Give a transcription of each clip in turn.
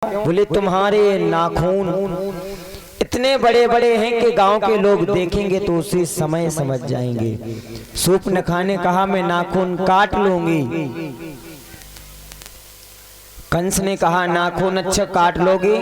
बोले तुम्हारे नाखून इतने बड़े बड़े हैं कि गांव के लोग देखेंगे तो उसी समय समझ जाएंगे। शूर्पणखा ने कहा मैं नाखून काट लूंगी। कंस ने कहा नाखून अच्छा काट लोगे,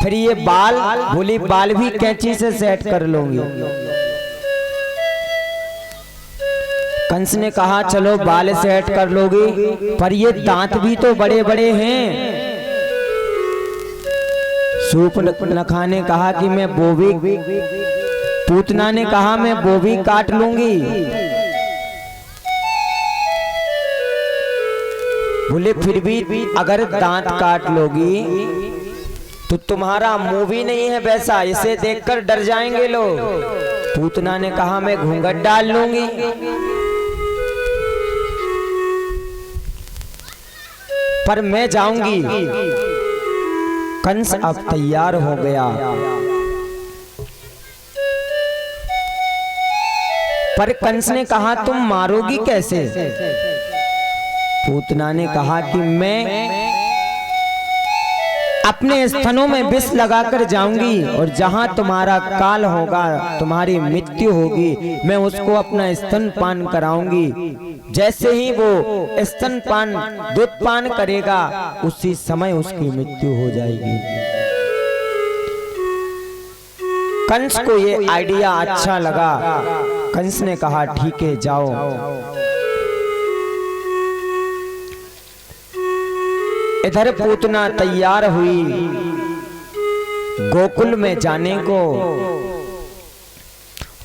फिर ये बाल, बोली बाल भी कैंची से सेट कर लूंगी। कंस ने कहा चलो बाल सेट कर लोगे, पर ये दांत भी तो बड़े बड़े हैं। शूर्पणखा ने कहा कि मैं वो भी, पूतना ने कहा मैं वो भी काट लूंगी। बोले फिर भी अगर दांत काट लोगी तो तुम्हारा मुंह भी नहीं है वैसा, इसे देखकर डर जाएंगे लोग। पूतना ने कहा मैं घूंघट डाल लूंगी। पर मैं जाऊंगी। कंस अब तैयार हो गया, पर कंस ने कहा तुम मारोगी कैसे? पूतना ने कहा कि मैं अपने स्तनों में विष लगाकर जाऊंगी और जहां तुम्हारा काल होगा, तुम्हारी मृत्यु होगी, मैं उसको अपना स्तनपान कराऊंगी। जैसे ही वो स्तनपान दूध पान करेगा उसी समय उसकी मृत्यु हो जाएगी। कंस को ये आइडिया अच्छा लगा। कंस ने कहा ठीक है जाओ। इधर पूतना तैयार हुई गोकुल में जाने को।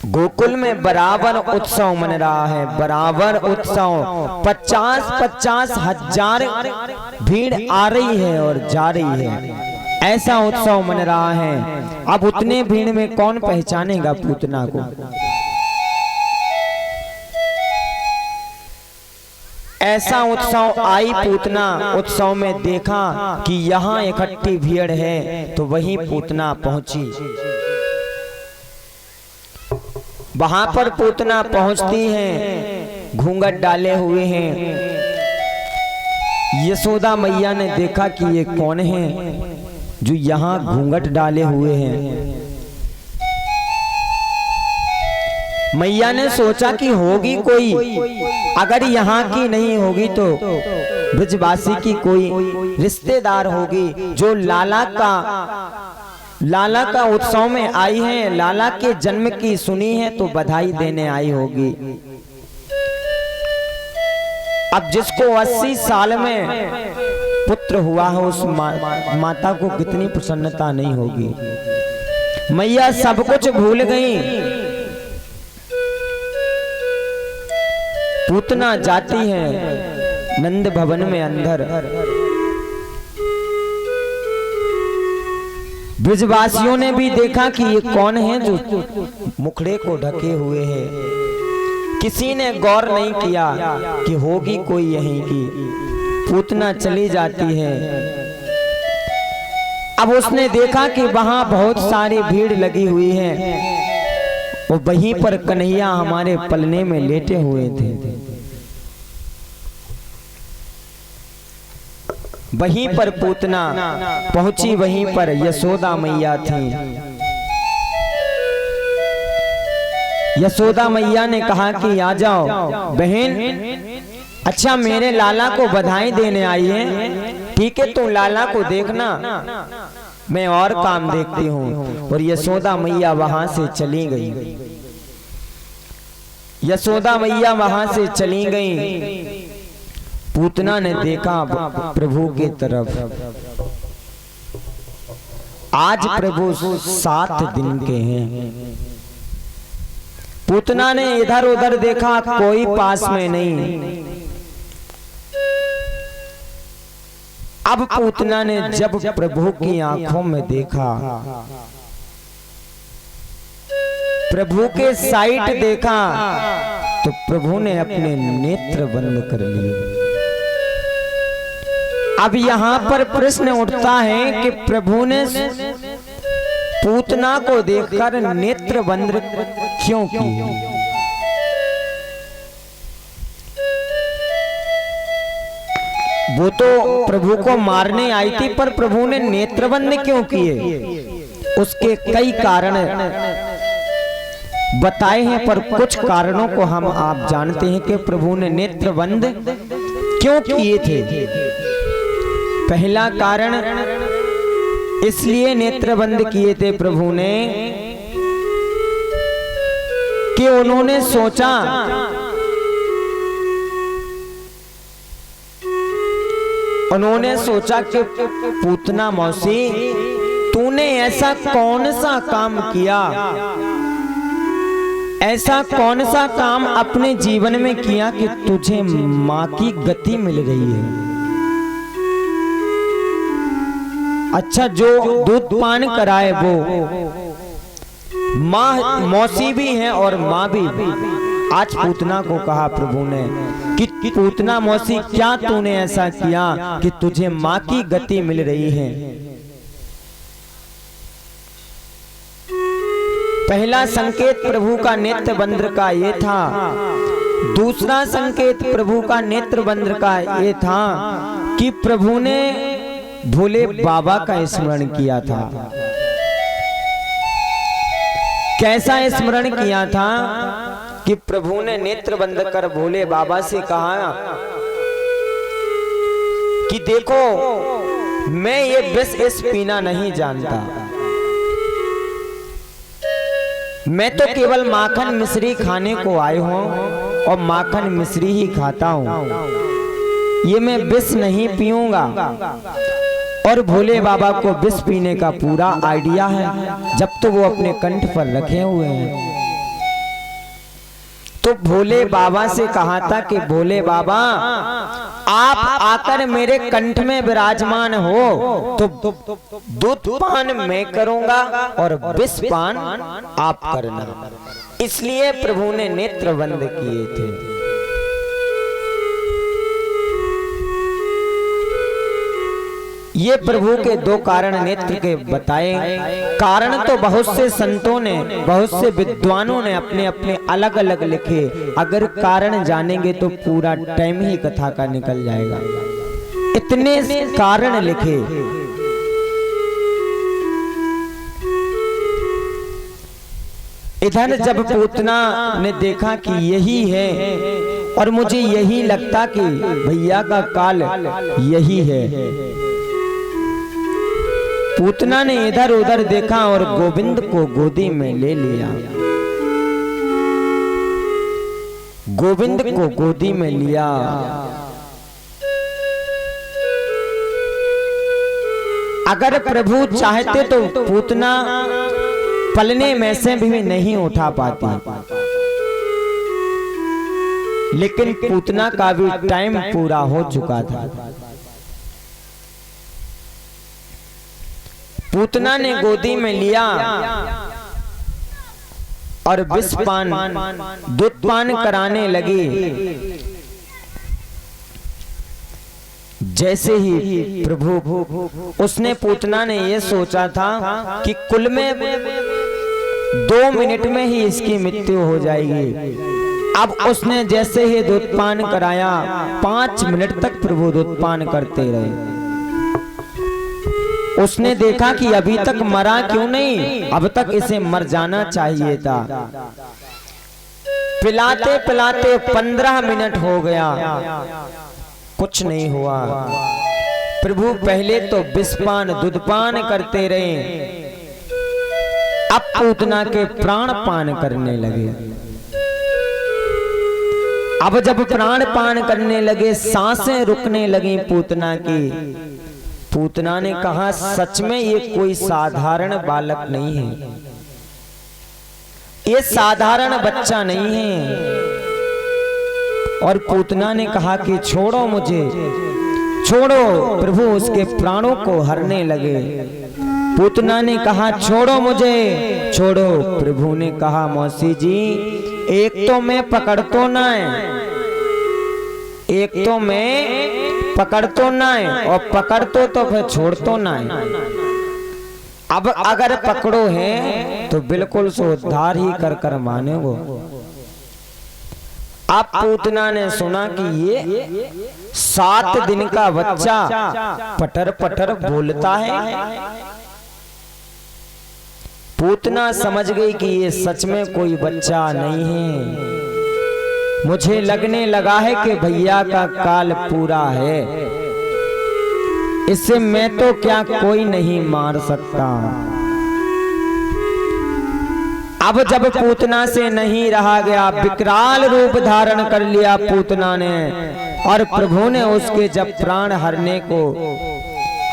गोकुल में बराबर उत्सव मन रहा है, बराबर उत्सव। 50-50 हजार भीड़ आ रही है और जा रही है, ऐसा उत्सव मन रहा है। अब उतने भीड़ में कौन पहचानेगा पूतना को? ऐसा उत्सव आई पूतना, उत्सव में देखा कि यहाँ इकट्ठी भीड़ है तो वहीं पूतना पहुंची। वहां पर पूतना पहुंचती हैं, घूंघट डाले हुए हैं। यशोदा मैया ने देखा कि ये कौन है जो यहाँ घूंघट डाले हुए हैं। मैया ने सोचा कि होगी कोई, अगर यहाँ की नहीं होगी तो ब्रजवासी की कोई रिश्तेदार होगी जो लाला का उत्सव में आई है, लाला के जन्म की सुनी है तो बधाई देने आई होगी। अब जिसको 80 साल में पुत्र हुआ है उस माता को कितनी प्रसन्नता नहीं होगी। मैया सब कुछ भूल गई। पूतना जाती है नंद भवन में अंदर। ब्रजवासियों ने भी देखा कि ये कौन है जो मुखड़े को ढके हुए है। किसी ने गौर नहीं किया कि होगी कोई यहीं की। पूतना चली जाती है। अब उसने देखा कि वहां बहुत सारी भीड़ लगी हुई है। वो वहीं पर कन्हैया हमारे पलने में लेटे हुए थे। वहीं पर पूतना पहुंची, वहीं पर यशोदा मैया थी। यशोदा मैया ने कहा कि आ जाओ बहन, अच्छा मेरे लाला को बधाई देने आई है, ठीक है तुम लाला को देखना, मैं और काम देखती हूँ। और यशोदा मैया वहां से चली गई। यशोदा मैया वहां से चली गई। पूतना ने देखा प्रभु की तरफ। आज प्रभु 7 दिन के हैं। पूतना ने इधर उधर देखा, कोई पास में नहीं। अब पूतना ने जब प्रभु की आंखों में देखा, प्रभु के साइड देखा, तो प्रभु ने अपने नेत्र बंद कर लिए। अब यहाँ पर प्रश्न उठता है कि प्रभु ने पूतना को देखकर नेत्र बंद क्यों किए? वो तो प्रभु को मारने आई थी, पर प्रभु ने नेत्रबंद क्यों किए? उसके कई कारण बताए हैं, पर कुछ कारणों को हम आप जानते हैं कि प्रभु ने नेत्रबंद क्यों किए थे। पहला कारण इसलिए नेत्रबंद किए थे प्रभु ने कि उन्होंने सोचा कि पूतना मौसी, तूने ऐसा कौन सा काम किया, ऐसा कौन सा काम अपने जीवन में किया कि तुझे मां की गति मिल रही है। अच्छा, जो दूध पान कराए वो माँ मौसी भी है और माँ भी। आज पूतना को कहा प्रभु ने कि पूतना मौसी, क्या तूने ऐसा किया कि तुझे माँ की गति मिल रही है। पहला संकेत प्रभु का नेत्र बंद का ये था। दूसरा संकेत प्रभु का नेत्र बंद का ये था कि प्रभु ने भोले बाबा का स्मरण किया था। कैसा स्मरण किया था कि प्रभु ने नेत्र बंद कर भोले बाबा से कहा कि देखो, मैं ये विष इस पीना नहीं जानता, मैं तो केवल माखन मिश्री खाने को आए हूं और माखन मिश्री ही खाता हूं, ये मैं विष नहीं पीऊंगा। और भोले बाबा को विष पीने का पूरा आइडिया है, जब तो वो अपने कंठ पर रखे हुए हैं। तो भोले बाबा से कहा था कि भोले बाबा, आप आकर मेरे कंठ में विराजमान हो तो दूध पान मैं करूंगा और विष पान आप करना। इसलिए प्रभु ने नेत्र बंद किए थे। ये प्रभु के दो कारण नेत्र के बताए। कारण तो बहुत से संतों ने, बहुत से विद्वानों ने अपने अपने अलग अलग लिखे। अगर कारण जानेंगे तो पूरा टाइम ही कथा का निकल जाएगा, इतने कारण लिखे। इधर जब पूतना ने देखा कि यही है और मुझे यही लगता कि भैया का काल यही है, पूतना ने इधर उधर देखा और गोविंद को गोदी में ले लिया। गोविंद को गोदी में लिया। अगर प्रभु चाहते तो पूतना पलने में से भी नहीं उठा पाती, लेकिन पूतना का भी टाइम पूरा हो चुका था। पूतना ने गोदी में लिया और विष पान, दूध पान कराने लगी। जैसे ही प्रभु, उसने पूतना ने यह सोचा था कि कुल में 2 मिनट में ही इसकी मृत्यु हो जाएगी। अब उसने जैसे ही दूध पान कराया, 5 मिनट तक प्रभु दूध पान करते रहे। उसने देखा कि अभी तक मरा क्यों नहीं, अब तक इसे मर जाना चाहिए था। पिलाते पिलाते 15 मिनट हो गया, कुछ नहीं हुआ। प्रभु पहले तो विषपान दूध पान करते रहे, अब पूतना के प्राण पान करने लगे। अब जब प्राण पान करने लगे, सांसें रुकने लगी पूतना की। पूतना ने कहा, सच में ये कोई साधारण बालक नहीं है, ये साधारण बच्चा नहीं है। और पूतना ने कहा कि छोड़ो मुझे, छोड़ो। प्रभु उसके प्राणों को हरने लगे। पूतना ने कहा, छोड़ो मुझे, छोड़ो। प्रभु ने कहा, मौसी जी, एक तो मैं पकड़तो ना है, एक तो मैं पकड़तो ना है, और पकड़तो तो फिर छोड़तो ना है। अब अगर पकड़ो है तो बिल्कुल सो उद्धार ही कर कर माने वो। अब पूतना ने सुना कि ये 7 दिन का बच्चा पटर पटर बोलता है। पूतना समझ गई कि ये सच में कोई बच्चा नहीं है। मुझे लगने लगा है कि भैया का काल पूरा है, इससे मैं तो क्या कोई नहीं मार सकता। अब जब पूतना से नहीं रहा गया, विकराल रूप धारण कर लिया पूतना ने, और प्रभु ने उसके जब प्राण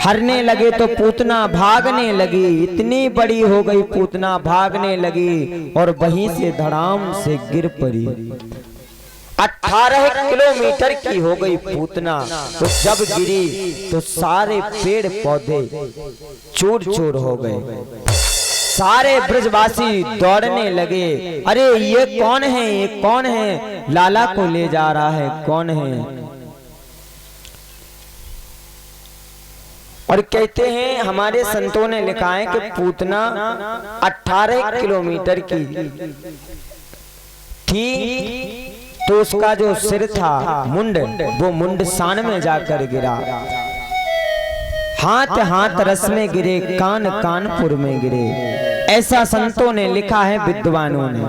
हरने लगे तो पूतना भागने लगी। इतनी बड़ी हो गई पूतना, भागने लगी और वहीं से धड़ाम से गिर पड़ी। 18 किलोमीटर की हो गई पूतना, तो जब गिरी तो सारे पेड़ पौधे चूर चूर हो गए। सारे ब्रजवासी दौड़ने लगे, अरे ये कौन है, ये कौन है, लाला को ले जा रहा है, कौन है। और कहते हैं हमारे संतों ने लिखा है कि पूतना 18 किलोमीटर की थी, तो उसका जो सिर था मुंड, वो मुंड सान में जाकर गिरा। हाथ हाथ रस में गिरे, कान कानपुर में गिरे, ऐसा संतों ने लिखा है, विद्वानों ने।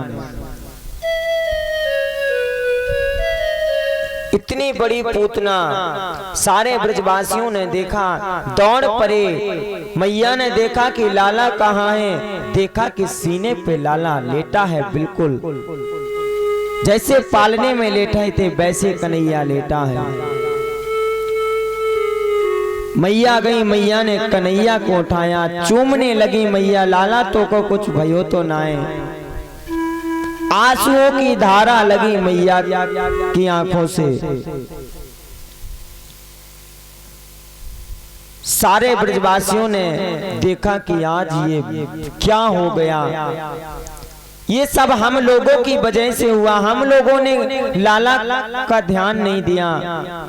इतनी बड़ी पूतना, सारे ब्रजवासियों ने देखा, दौड़ पड़े। मैया ने देखा कि लाला कहाँ है, देखा कि सीने पे लाला लेटा है, बिल्कुल जैसे पालने में लेटे थे वैसे कन्हैया लेटा है। मैया गई, मैया ने कन्हैया को उठाया, चूमने लगी मैया, लाला तो को कुछ भयो तो ना है। आंसुओं की धारा लगी मैया की आंखों से। सारे ब्रजवासियों ने देखा कि आज ये क्या हो गया, ये सब हम लोगों की वजह से हुआ, हम लोगों ने लाला का ध्यान नहीं दिया।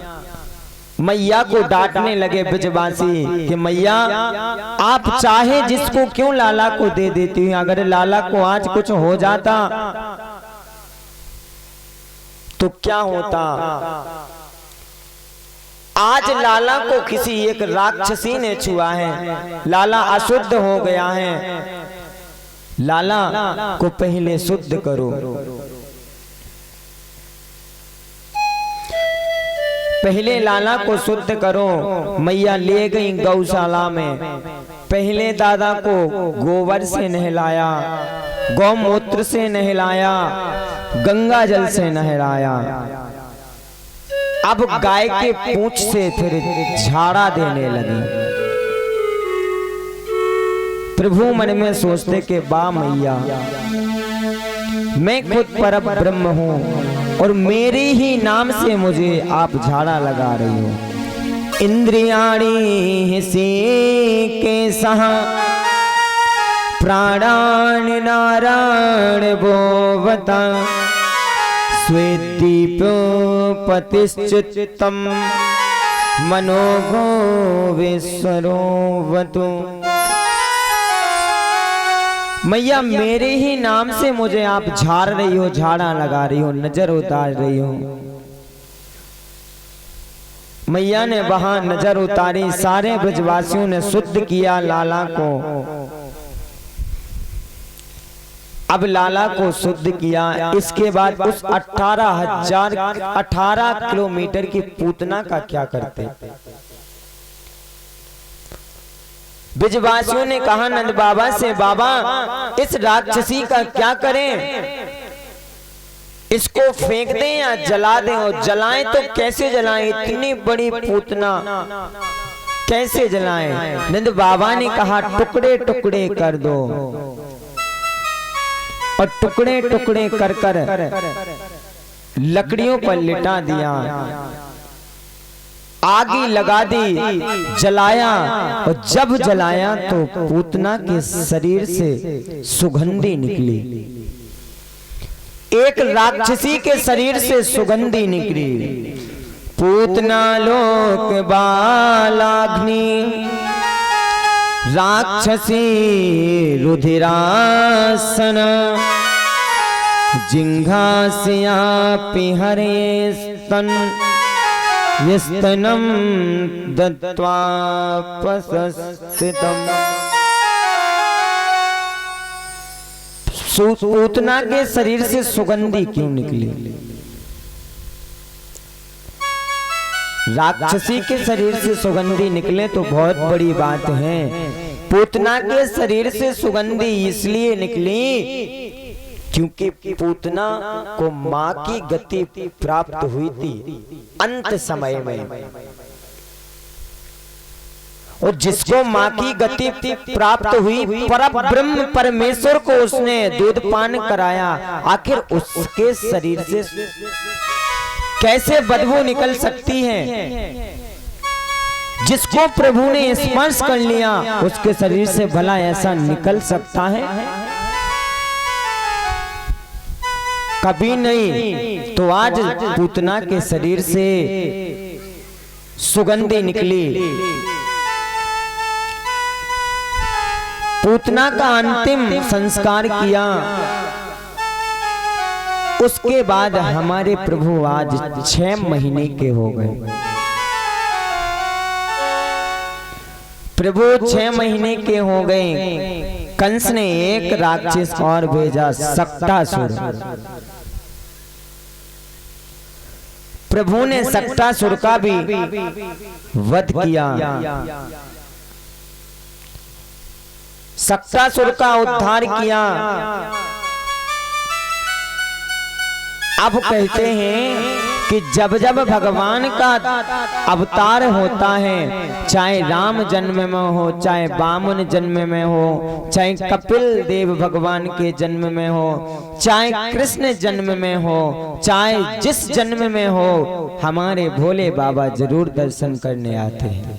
मैया को डांटने लगे ब्रजवासी कि मैया आप चाहे जिसको क्यों लाला को दे देती हैं, अगर लाला को आज कुछ हो जाता तो क्या होता। आज लाला को किसी एक राक्षसी ने छुआ है, लाला अशुद्ध हो गया है, लाला को पहले शुद्ध करो। पहले लाला को शुद्ध करो। मैया ले गई गौशाला में, पहले दादा को गोबर से नहलाया, गौमूत्र से नहलाया, गंगा जल से नहलाया। अब गाय के पूंछ से फिर झाड़ा देने लगी। प्रभु मन में सोचते कि बा मैया, मैं खुद परब्रह्म हूँ और मेरे ही नाम से मुझे आप झाड़ा लगा रही हो। इंद्रियाणि से के सह प्राणान नारायण बोवता स्वेदीप्यो पतिश्चित्तम मनोगो विस्वरोवतु। मैया मेरे ही नाम से मुझे आप झाड़ रही हो, झाड़ा लगा रही हो, नजर उतार रही हो। मैया ने वहां नजर उतारी, सारे ब्रजवासियों ने शुद्ध किया लाला को। अब लाला को शुद्ध किया, इसके बाद उस 18 किलोमीटर की पूतना का क्या करते। ब्रजवासियों ने कहा नंद बाबा से, बाबा इस राक्षसी का क्या करें, इसको फेंक दें या जला दें। और जलाएं तो कैसे जलाएं, इतनी बड़ी पूतना कैसे जलाएं। नंद बाबा ने कहा टुकड़े टुकड़े कर दो, और टुकड़े टुकड़े कर कर लकड़ियों पर लिटा दिया, आगी लगा दी, जलाया। और जब जलाया तो पूतना के शरीर से सुगंधी निकली, एक राक्षसी के शरीर से सुगंधी निकली। पूतना लोक बालाग्नि राक्षसी रुधिरासन जिंघास्यापि हरे स्तन स्तनम दत्त्वा प्रशस्तितम्। पूतना के शरीर से सुगंधी क्यों निकली? राक्षसी के शरीर से सुगंधी निकले तो बहुत बड़ी बात है। पूतना के शरीर से सुगंधी इसलिए निकली क्योंकि पूतना को मां की गति प्राप्त हुई थी अंत समय में, और जिसको मां की गति प्राप्त हुई परब्रह्म परमेश्वर को उसने दूध पान कराया, आखिर उसके शरीर से कैसे बदबू निकल सकती है? जिसको प्रभु ने स्पर्श कर लिया उसके शरीर से भला ऐसा निकल सकता है? कभी नहीं। तो आज पूतना के शरीर से सुगंधी निकली। पूतना का अंतिम संस्कार किया, उसके बाद हमारे प्रभु आज 6 महीने के हो गए। प्रभु 6 महीने के हो गए। कंस ने एक राक्षस और भेजा, सक्टासुर। प्रभु ने सक्टासुर का भी वध किया। सक्टासुर का उद्धार किया। अब कहते हैं कि जब जब भगवान का अवतार होता है, चाहे राम जन्म में हो, चाहे वामन जन्म में हो, चाहे कपिल देव भगवान के जन्म में हो, चाहे कृष्ण जन्म में हो, चाहे जिस जन्म में हो, हमारे भोले बाबा जरूर दर्शन करने आते हैं।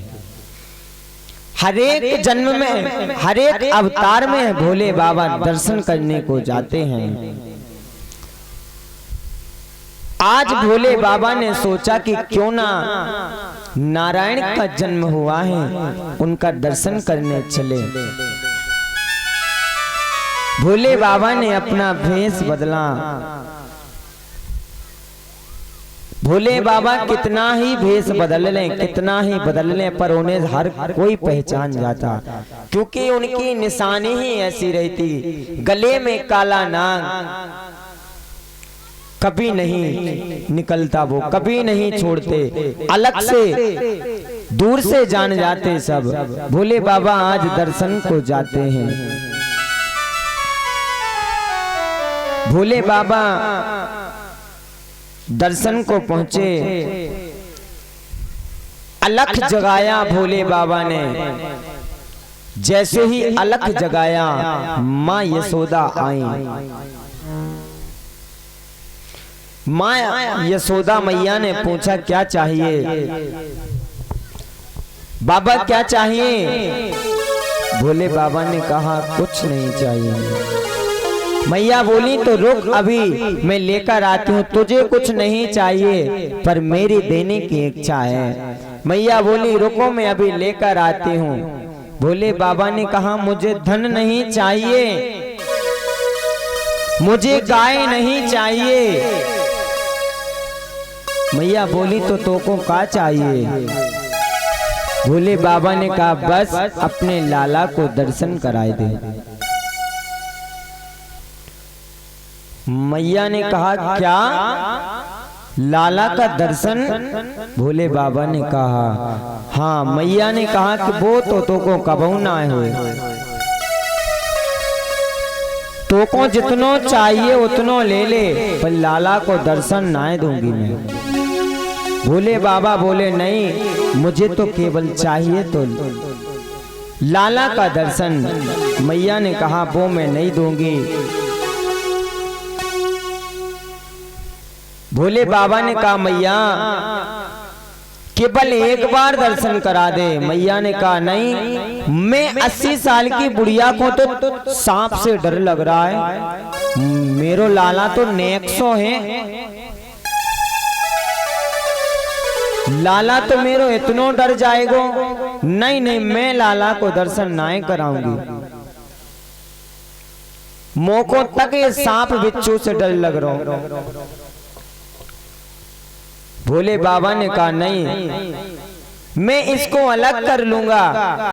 हरेक जन्म में, हरेक अवतार में भोले बाबा दर्शन करने को जाते हैं। आज भोले बाबा ने सोचा कि क्यों ना नारायण का जन्म हुआ है, उनका दर्शन करने चले। भोले बाबा ने अपना भेष बदला। भोले बाबा कितना ही भेष बदल लें, कितना ही बदल लें, पर उन्हें हर कोई पहचान जाता, क्योंकि उनकी निशानी ही ऐसी रहती। गले में काला नाग कभी नहीं निकलता, वो कभी नहीं छोड़ते, अलग से दूर से जान जाते सब। भोले बाबा आज दर्शन को जाते हैं। भोले बाबा दर्शन को पहुंचे, अलख जगाया भोले बाबा ने। जैसे ही अलख जगाया, मां यशोदा आई। मां यशोदा मैया ने पूछा क्या चाहिए बाबा, क्या चाहिए? भोले बाबा ने कहा कुछ नहीं चाहिए। मैया बोली तो रुक, अभी मैं लेकर आती हूँ। तुझे कुछ नहीं चाहिए पर मेरी देने की इच्छा है। मैया बोली रुको, मैं अभी लेकर आती हूँ। भोले बाबा ने कहा मुझे धन नहीं चाहिए, मुझे गाय नहीं चाहिए। मैया बोली तो तोको का चाहिए? भोले बाबा ने कहा बस अपने लाला को दर्शन कराए दे। मैया ने कहा क्या, लाला का दर्शन? भोले बाबा ने कहा हाँ। मैया ने कहा कि वो तो को कबहू ना हुए, तो को जितनो चाहिए उतनो ले ले, पर लाला को दर्शन ना दूंगी मैं। भोले बाबा बोले नहीं, मुझे तो केवल चाहिए तो लाला का दर्शन। मैया ने कहा वो मैं नहीं दूंगी। भोले बाबा ने कहा मैया केवल एक बार दर्शन करा दे। मैया ने कहा नहीं, मैं 80 साल की बुढ़िया को तो सांप से डर लग रहा है, मेरो लाला तो नेक्सो है। लाला तो मेरो इतनो डर जाएगो। नहीं नहीं, मैं लाला को दर्शन ना कराऊंगी। मोको तक ये सांप बिच्छू से डर लग रहा हूं। भोले बाबा ने कहा नहीं, मैं इसको अलग कर लूंगा।